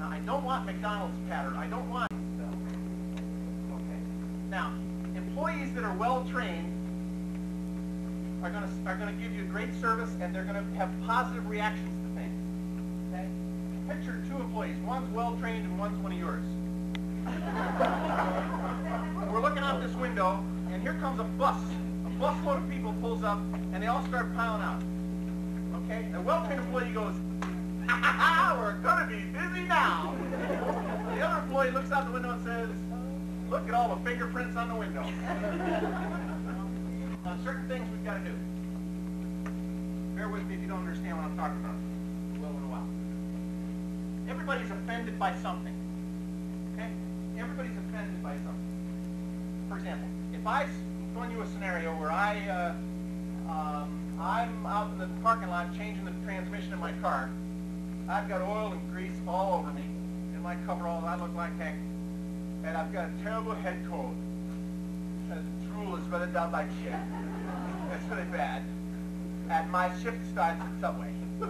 Now, I don't want McDonald's pattern. I don't want stuff. Okay. Now, employees that are well trained are going to give you great service, and they're going to have positive reactions to things. Okay. Picture two employees. One's well trained and one's one of yours. We're looking out this window, and here comes a bus. A busload of people pulls up, and they all start piling out. Okay? The well-trained employee goes, "Ha ha ha, we're going to be busy now." The other employee looks out the window and says, "Look at all the fingerprints on the window." Certain things we've got to do. Bear with me if you don't understand what I'm talking about. Well in a while. Everybody's offended by something. Okay? Everybody's offended by something. For example, if I'm throwing you a scenario where I'm out in the parking lot changing the transmission in my car. I've got oil and grease all over me in my coveralls. I look like heck. And I've got a terrible head cold. And the drool is running down my chin. It's really bad. And my shift starts at Subway. So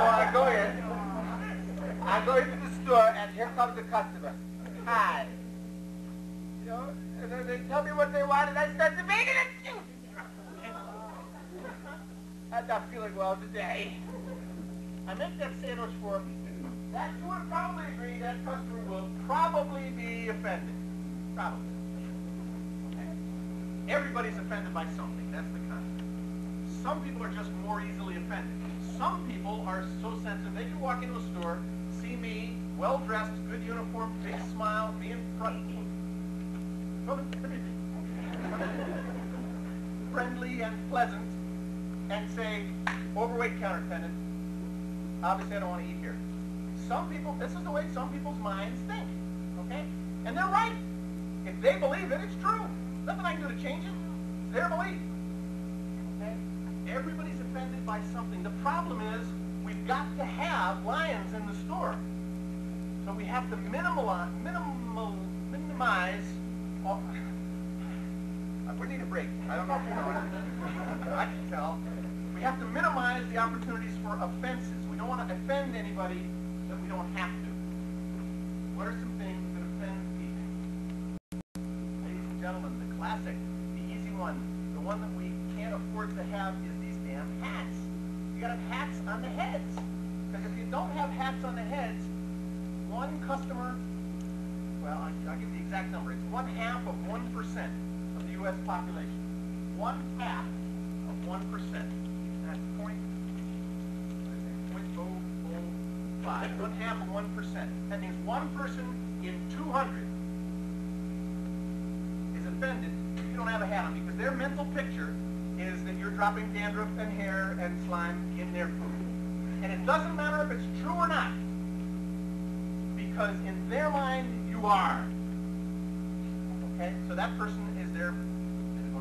I go into the store, and here comes the customer. Hi. You know, and then they tell me what they want, and I start debating it. I'm not feeling well today. I make that sandwich for him. That you would probably agree that customer will probably be offended. Probably. Okay. Everybody's offended by something. That's the concept. Some people are just more easily offended. Some people are so sensitive they can walk into a store, see me, well dressed, good uniform, big smile, me in front, friendly and pleasant, and say, "Overweight counter attendant, obviously I don't want to eat here." Some people, this is the way some people's minds think, okay? And they're right. If they believe it, it's true. Nothing I can do to change it. It's their belief, okay? Everybody's offended by something. The problem is, we've got to have lions in the store. So we have to minimize all, we need a break. I don't know if you know it. I can tell. We have to minimize the opportunities for offenses. We don't want to offend anybody that we don't have to. What are some things that offend people? Ladies and gentlemen, the classic, the easy one, the one that we can't afford to have is these damn hats. You gotta have hats on the heads. Because if you don't have hats on the heads, one customer, well, I'll give you the exact number. It's 1/2 of 1% of the U.S. population. 1/2 of 1%. That's 0.005. 1/2 of 1%. That means one person in 200 is offended if you don't have a hat on, because their mental picture is that you're dropping dandruff and hair and slime in their food. And it doesn't matter if it's true or not, because in their mind, you are. Okay? So that person is going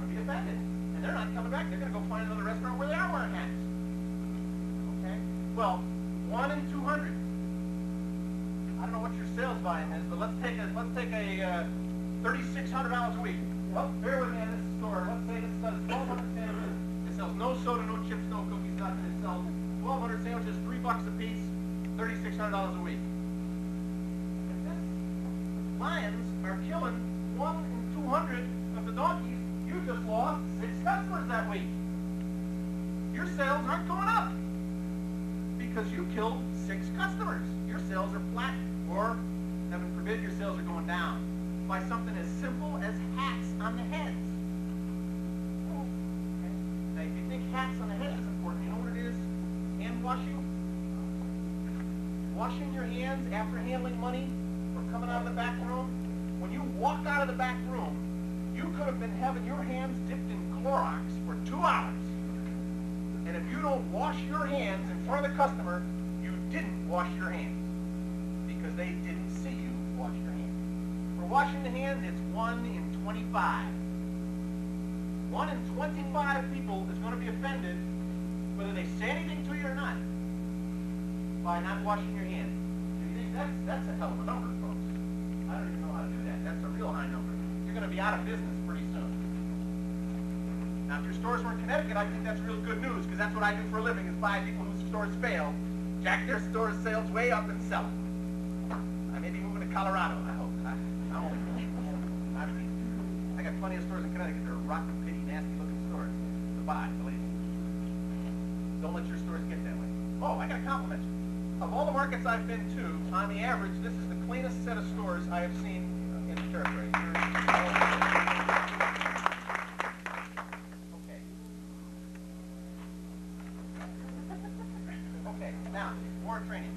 to be offended. And they're not coming back. They're going to go find another restaurant where they are wearing hats. Okay? Well, 1 in 200. I don't know what your sales volume is, but let's take a $3,600 a week. Well, bear with me in this store. Let's say this sells 1,200 sandwiches. It sells no soda, no chips, no cookies, nothing. It sells 1,200 sandwiches, $3 a piece, $3,600 a week. Lions are killing 1 in 200 of the donkeys. You just lost 6 customers that week. Your sales aren't going up because you killed 6 customers. Your sales are flat, or, heaven forbid, your sales are going down by something as simple as hats on the heads. Okay. Now, if you think hats on the head is important, you know what it is? Hand washing. Washing your hands after handling money, coming out of the back room. When you walk out of the back room, you could have been having your hands dipped in Clorox for 2 hours. And if you don't wash your hands in front of the customer, you didn't wash your hands, because they didn't see you wash your hands. For washing the hands, it's 1 in 25. 1 in 25 people is going to be offended, whether they say anything to you or not, by not washing your hands. That's a hell of a number, folks. I don't even know how to do that. That's a real high number. You're going to be out of business pretty soon. Now, if your stores were in Connecticut, I think that's real good news, because that's what I do for a living, is buy people whose stores fail jack their store sales way up and sell it. I may be moving to Colorado, I hope. I got plenty of stores in Connecticut. They're rotten, pitty, nasty-looking stores to buy, believe me. Don't let your stores get that way. Oh, I got a compliment you. Of all the markets I've been to, on the average, this is the cleanest set of stores I have seen in the territory. Okay. Okay, now, more training.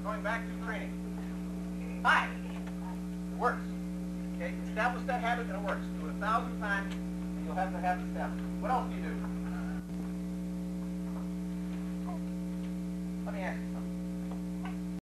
Going back to training. Hi. It works. Okay, establish that habit and it works. Do it 1,000 times and you'll have the habit established. What else do you do? Let me ask you.